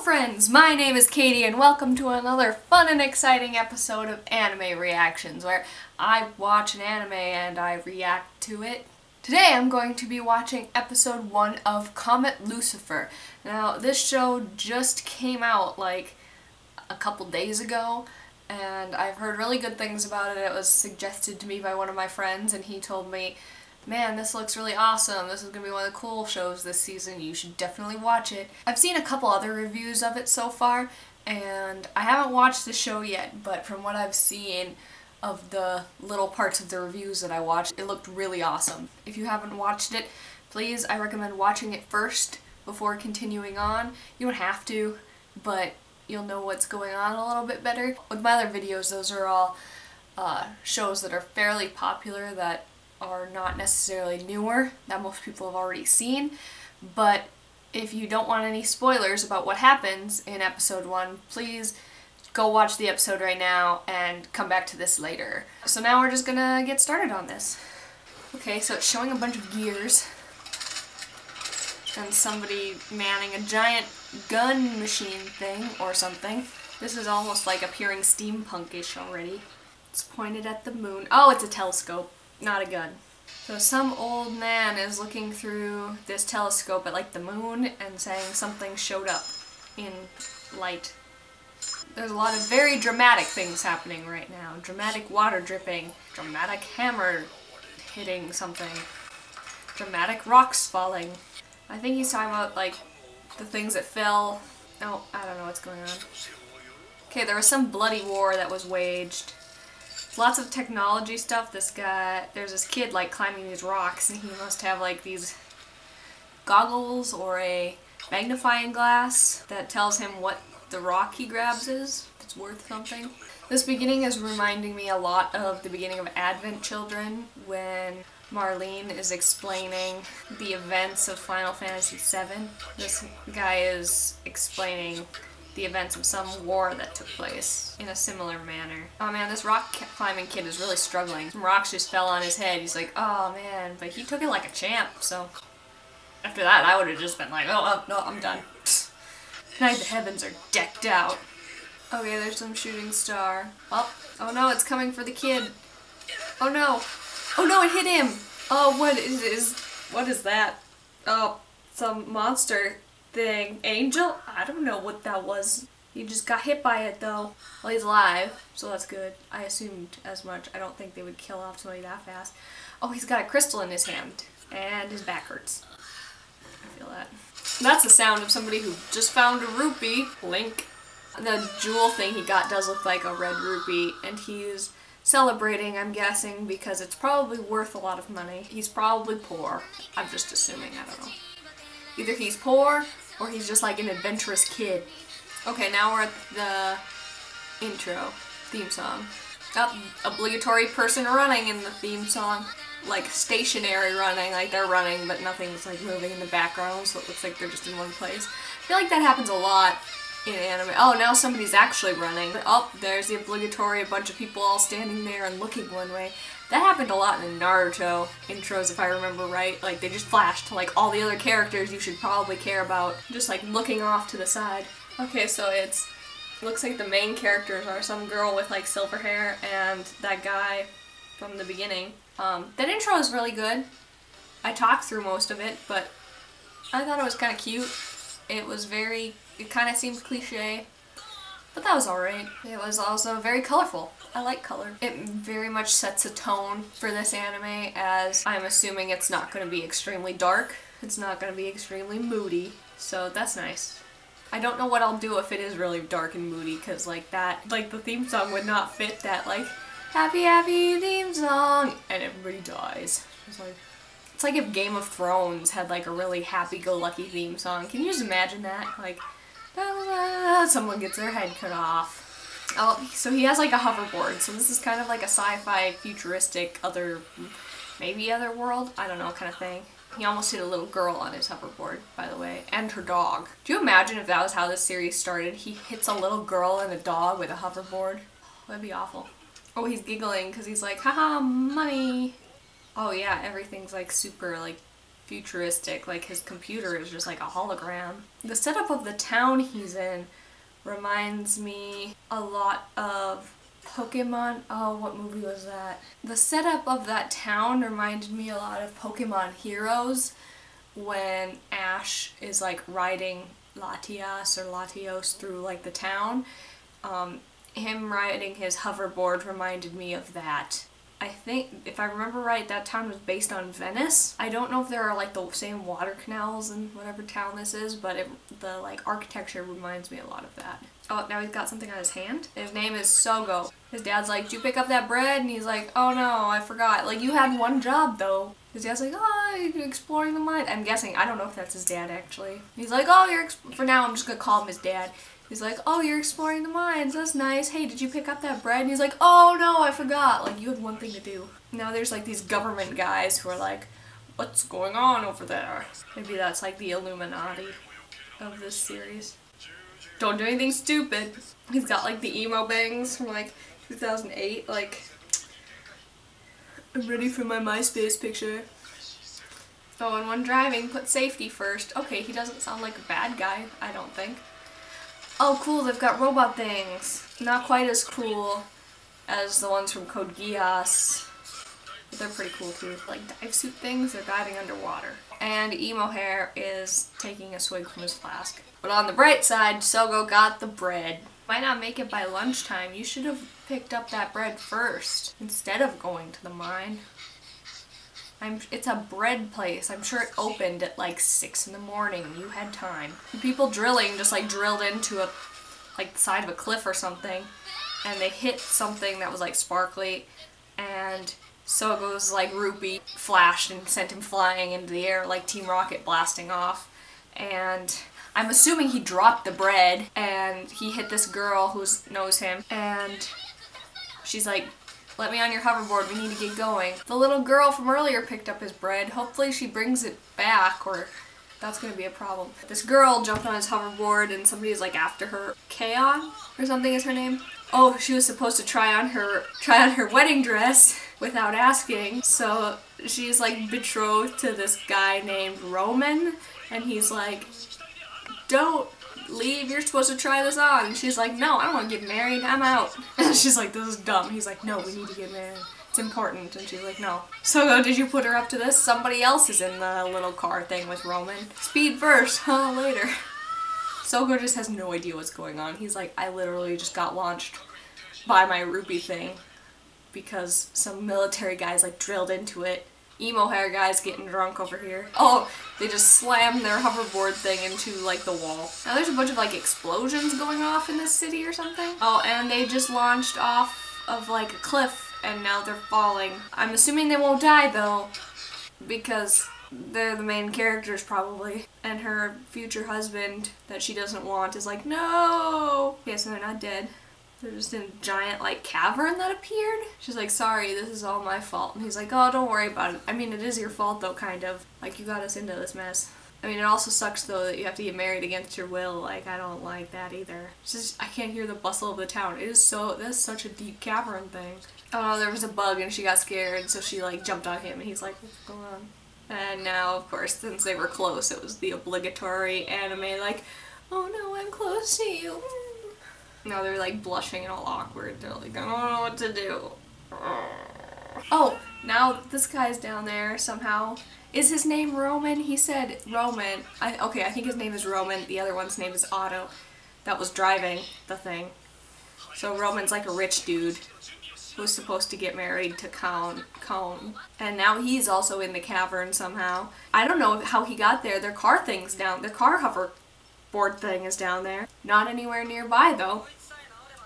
friends, my name is Katie and welcome to another fun and exciting episode of Anime Reactions, where I watch an anime and I react to it. Today I'm going to be watching episode 1 of Comet Lucifer. Now this show just came out like a couple days ago and I've heard really good things about it. It was suggested to me by one of my friends and he told me, man, this looks really awesome. This is going to be one of the cool shows this season. You should definitely watch it. I've seen a couple other reviews of it so far, and I haven't watched the show yet, but from what I've seen of the little parts of the reviews that I watched, it looked really awesome. If you haven't watched it, please, I recommend watching it first before continuing on. You don't have to, but you'll know what's going on a little bit better. With my other videos, those are all shows that are fairly popular that are not necessarily newer, that most people have already seen, but if you don't want any spoilers about what happens in episode 1, please go watch the episode right now and come back to this later. So now we're just gonna get started on this. Okay, so it's showing a bunch of gears and somebody manning a giant gun machine thing or something. This is almost like appearing steampunkish already. It's pointed at the moon. Oh, it's a telescope. Not a gun. So some old man is looking through this telescope at like the moon and saying something showed up in light. There's a lot of very dramatic things happening right now. Dramatic water dripping, dramatic hammer hitting something, dramatic rocks falling. I think he's talking about like the things that fell. Oh, I don't know what's going on. Okay, there was some bloody war that was waged. Lots of technology stuff. There's this kid like climbing these rocks and he must have like these goggles or a magnifying glass that tells him what the rock he grabs is. It's worth something. This beginning is reminding me a lot of the beginning of Advent Children when Marlene is explaining the events of Final Fantasy VII. This guy is explaining the events of some war that took place in a similar manner. Oh man, this rock climbing kid is really struggling. Some rocks just fell on his head. He's like, oh man, but he took it like a champ, so after that I would have just been like, oh no, I'm done. Tonight the heavens are decked out. Okay, there's some shooting star. Oh no, it's coming for the kid. Oh no, it hit him. Oh, what is that? Oh, some monster thing. Angel? I don't know what that was. He just got hit by it though. Well, he's alive, so that's good. I assumed as much. I don't think they would kill off somebody that fast. Oh, he's got a crystal in his hand, and his back hurts. I feel that. That's the sound of somebody who just found a rupee. Link. The jewel thing he got does look like a red rupee, and he's celebrating, I'm guessing, because it's probably worth a lot of money. He's probably poor. I'm just assuming, I don't know. Either he's poor, or he's just like an adventurous kid. Okay, now we're at the intro, theme song. Oh, obligatory person running in the theme song. Like stationary running, like they're running but nothing's like moving in the background, so it looks like they're just in one place. I feel like that happens a lot in anime. Oh, now somebody's actually running. Oh, there's the obligatory bunch of people all standing there and looking one way. That happened a lot in the Naruto intros, if I remember right. Like, they just flashed to, like, all the other characters you should probably care about, just, like, looking off to the side. Okay, so it looks like the main characters are some girl with, like, silver hair and that guy from the beginning. That intro is really good. I talked through most of it, but I thought it was kind of cute. It kind of seemed cliche, but that was alright. It was also very colorful. I like color. It very much sets a tone for this anime, as I'm assuming it's not going to be extremely dark. It's not going to be extremely moody, so that's nice. I don't know what I'll do if it is really dark and moody, because like the theme song would not fit that like happy happy theme song and everybody dies. It's like if Game of Thrones had like a really happy-go-lucky theme song. Can you just imagine that? Like, someone gets their head cut off. Oh, so he has like a hoverboard, so this is kind of like a sci-fi, futuristic, maybe other world, I don't know, kind of thing. He almost hit a little girl on his hoverboard, by the way, and her dog. Do you imagine if that was how this series started? He hits a little girl and a dog with a hoverboard? That'd be awful. Oh, he's giggling because he's like, haha, money. Oh yeah, everything's like super like futuristic, like his computer is just like a hologram. The setup of the town he's in reminds me a lot of Pokemon. Oh, what movie was that? The setup of that town reminded me a lot of Pokemon Heroes, when Ash is like riding Latias or Latios through like the town. Him riding his hoverboard reminded me of that. I think, if I remember right, that town was based on Venice. I don't know if there are like the same water canals in whatever town this is, but the like architecture reminds me a lot of that. Oh, now he's got something on his hand. His name is Sogo. His dad's like, "Did you pick up that bread?" And he's like, "Oh no, I forgot." Like, you had one job though. His dad's like, "Oh, you're exploring the mine." I'm guessing, I don't know if that's his dad actually. He's like, "Oh, for now I'm just gonna call him his dad." He's like, "Oh, you're exploring the mines, that's nice. Hey, did you pick up that bread?" And he's like, "Oh no, I forgot." Like, you had one thing to do. Now there's like these government guys who are like, "What's going on over there?" Maybe that's like the Illuminati of this series. Don't do anything stupid. He's got like the emo bangs from like 2008, like, "I'm ready for my MySpace picture." Oh, and when driving, put safety first. Okay, he doesn't sound like a bad guy, I don't think. Oh cool, they've got robot things. Not quite as cool as the ones from Code Geass, but they're pretty cool too. Like dive suit things, they're diving underwater. And Emo Hair is taking a swig from his flask. But on the bright side, Sogo got the bread. Might not make it by lunchtime. You should have picked up that bread first, instead of going to the mine. It's a bread place. I'm sure it opened at like 6 in the morning. You had time. The people drilling just like drilled into like the side of a cliff or something, and they hit something that was like sparkly, and Sogo's like rupee flashed and sent him flying into the air like Team Rocket blasting off. And I'm assuming he dropped the bread and he hit this girl who knows him, and she's like, "Let me on your hoverboard, we need to get going." The little girl from earlier picked up his bread. Hopefully she brings it back, or that's gonna be a problem. This girl jumped on his hoverboard and somebody's like after her. Kaon or something is her name. Oh, she was supposed to try on her wedding dress without asking. So she's like betrothed to this guy named Roman, and he's like, "Don't leave, you're supposed to try this on." And she's like, "No, I don't want to get married, I'm out." And she's like, "This is dumb." He's like, "No, we need to get married. It's important." And she's like, "No." "So did you put her up to this?" Somebody else is in the little car thing with Roman. Speed first, huh, later. Sogo just has no idea what's going on. He's like, "I literally just got launched by my rupee thing because some military guys like drilled into it. Emo Hair guy's getting drunk over here." Oh, they just slammed their hoverboard thing into like the wall. Now there's a bunch of like explosions going off in this city or something. Oh, and they just launched off of like a cliff and now they're falling. I'm assuming they won't die though, because they're the main characters probably. And her future husband that she doesn't want is like, "No!" Okay, so they're not dead. They're just in a giant, like, cavern that appeared. She's like, "Sorry, this is all my fault." And he's like, "Oh, don't worry about it. I mean, it is your fault, though, kind of. Like, you got us into this mess." I mean, it also sucks, though, that you have to get married against your will. Like, I don't like that either. It's just, I can't hear the bustle of the town. It is so, that's such a deep cavern thing. Oh, no, there was a bug, and she got scared, so she, like, jumped on him, and he's like, "What's going on?" And now, of course, since they were close, it was the obligatory anime, like, "Oh, no, I'm close to you." Now they're like blushing and all awkward. They're like, "I don't know what to do." Oh, now this guy's down there somehow. Is his name Roman? He said Roman. Okay, I think his name is Roman. The other one's name is Otto. That was driving the thing. So Roman's like a rich dude who's supposed to get married to Cone. And now he's also in the cavern somehow. I don't know how he got there. Their car thing's down. Their car hoverboard thing is down there. Not anywhere nearby though.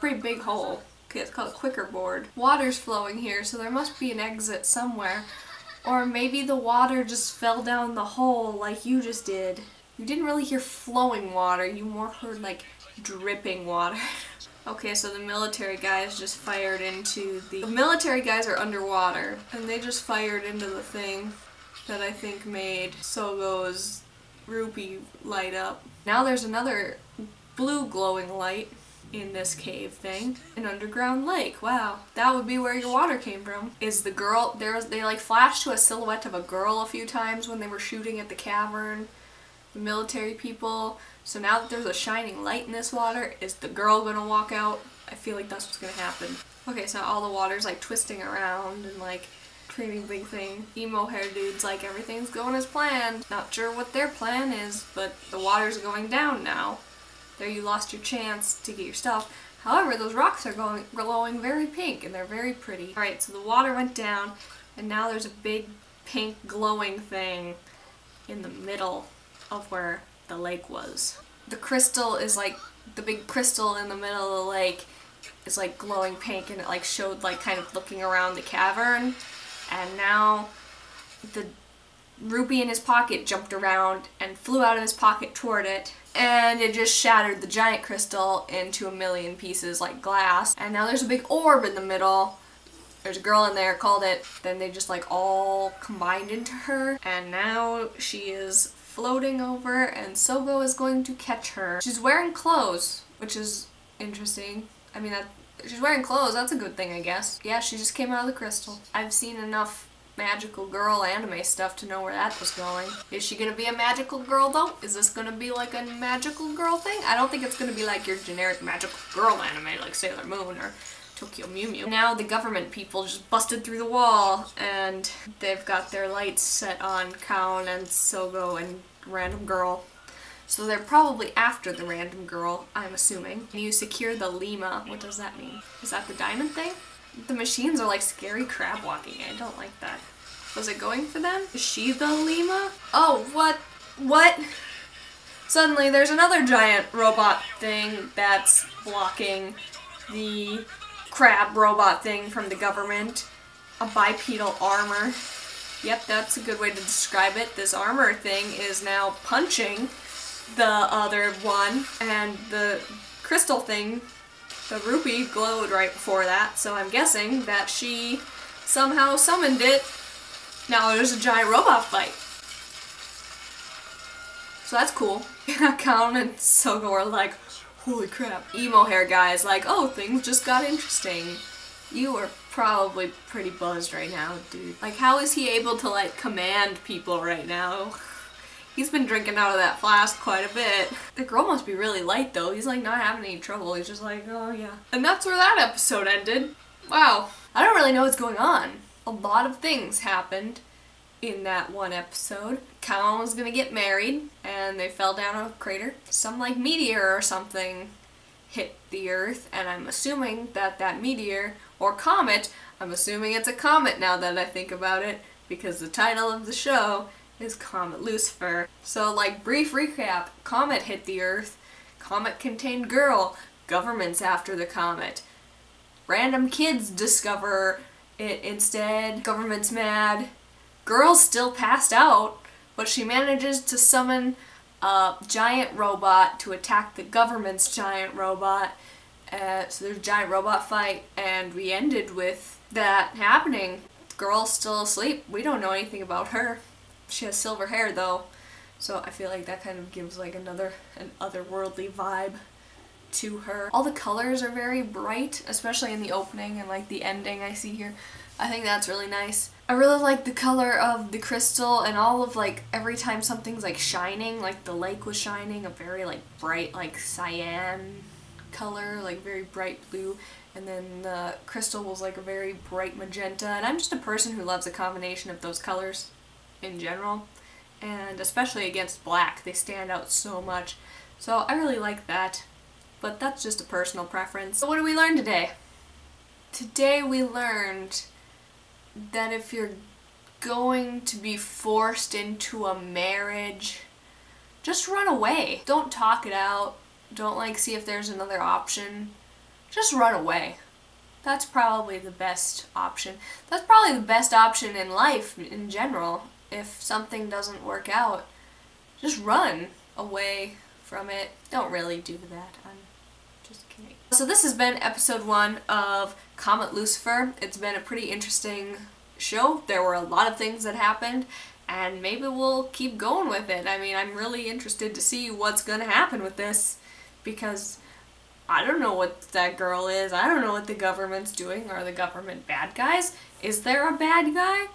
Pretty big hole. Okay, it's called a quicker board. Water's flowing here, so there must be an exit somewhere. Or maybe the water just fell down the hole like you just did. You didn't really hear flowing water, you more heard like dripping water. Okay, so the military guys just fired into the military guys are underwater, and they just fired into the thing that I think made Sogo's rupee light up. Now there's another blue glowing light. in this cave thing. An underground lake. Wow, that would be where your water came from. Is the girl, they like flashed to a silhouette of a girl a few times when they were shooting at the cavern, the military people. So now that there's a shining light in this water, is the girl gonna walk out? I feel like that's what's gonna happen. Okay, so all the water's like twisting around and like creating a big thing. Emo hair dude's like, everything's going as planned. Not sure what their plan is, but the water's going down now. There, you lost your chance to get your stuff. However, those rocks are glowing very pink and they're very pretty. Alright, so the water went down and now there's a big pink glowing thing in the middle of where the lake was. The crystal is like, the big crystal in the middle of the lake is like glowing pink, and it like showed like kind of looking around the cavern, and now the rupee in his pocket jumped around and flew out of his pocket toward it, and it just shattered the giant crystal into a million pieces like glass. And now there's a big orb in the middle. There's a girl in there, called it. Then they just like all combined into her, and now she is floating over and Sogo is going to catch her. She's wearing clothes, which is interesting. I mean, she's wearing clothes, that's a good thing, I guess. Yeah, she just came out of the crystal. I've seen enough magical girl anime stuff to know where that was going. Is she gonna be a magical girl though? Is this gonna be like a magical girl thing? I don't think it's gonna be like your generic magical girl anime like Sailor Moon or Tokyo Mew Mew. Now the government people just busted through the wall and they've got their lights set on Kaon and Sogo and random girl. So they're probably after the random girl, I'm assuming. You secure the Lima. What does that mean? Is that the diamond thing? The machines are like scary crab walking. I don't like that. Was it going for them? Is she the Lima? Oh, what? What? Suddenly there's another giant robot thing that's blocking the crab robot thing from the government. A bipedal armor. Yep, that's a good way to describe it. This armor thing is now punching the other one, and the crystal thing, the rupee, glowed right before that, so I'm guessing that she somehow summoned it. Now there's a giant robot fight. So that's cool. Kaon and Sogo are like, holy crap. Emo hair guy's like, oh, things just got interesting. You are probably pretty buzzed right now, dude. Like, how is he able to, like, command people right now? He's been drinking out of that flask quite a bit. The girl must be really light, though. He's, like, not having any trouble. He's just like, oh, yeah. And that's where that episode ended. Wow. I don't really know what's going on. A lot of things happened in that one episode. Kaon was gonna get married, and they fell down a crater. Some, like, meteor or something hit the Earth, and I'm assuming that that meteor, or comet, I'm assuming it's a comet now that I think about it, because the title of the show is Comet Lucifer. So, like, brief recap, comet hit the Earth, comet contained girl, government's after the comet. Random kids discover it instead, government's mad. Girl's still passed out, but she manages to summon a giant robot to attack the government's giant robot. So there's a giant robot fight, and we ended with that happening. Girl's still asleep. We don't know anything about her. She has silver hair though, so I feel like that kind of gives like an otherworldly vibe to her. All the colors are very bright, especially in the opening and like the ending I see here. I think that's really nice. I really like the color of the crystal, and all of like every time something's like shining, like the lake was shining, a very like bright like cyan color, like very bright blue, and then the crystal was like a very bright magenta, and I'm just a person who loves a combination of those colors in general, and especially against black. They stand out so much. So I really like that, but that's just a personal preference. So what did we learn today? Today we learned that if you're going to be forced into a marriage, just run away. Don't talk it out. Don't like see if there's another option. Just run away. That's probably the best option. That's probably the best option in life in general. If something doesn't work out, just run away from it. Don't really do that. I'm just kidding. So this has been episode 1 of Comet Lucifer. It's been a pretty interesting show. There were a lot of things that happened, and maybe we'll keep going with it. I mean, I'm really interested to see what's gonna happen with this, because I don't know what that girl is. I don't know what the government's doing. Are the government bad guys? Is there a bad guy?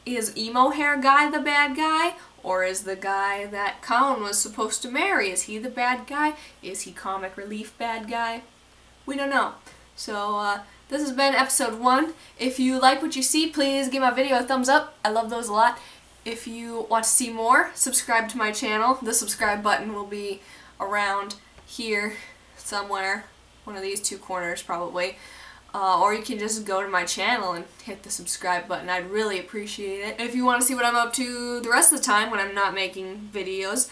Is emo hair guy the bad guy? Or is the guy that Colin was supposed to marry, is he the bad guy? Is he comic relief bad guy? We don't know. So, this has been episode 1. If you like what you see, please give my video a thumbs up. I love those a lot. If you want to see more, subscribe to my channel. The subscribe button will be around here somewhere. One of these two corners, probably. Or you can just go to my channel and hit the subscribe button. I'd really appreciate it. If you want to see what I'm up to the rest of the time when I'm not making videos,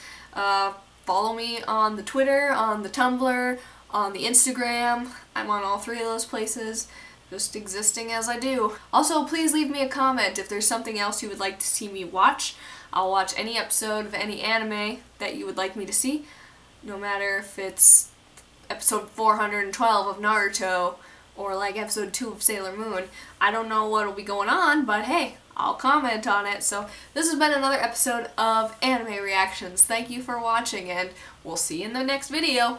follow me on the Twitter, on the Tumblr, on the Instagram. I'm on all 3 of those places, just existing as I do. Also, please leave me a comment if there's something else you would like to see me watch. I'll watch any episode of any anime that you would like me to see, no matter if it's episode 412 of Naruto, or like episode 2 of Sailor Moon. I don't know what'll be going on, but hey, I'll comment on it. So this has been another episode of Anime Reactions. Thank you for watching, and we'll see you in the next video.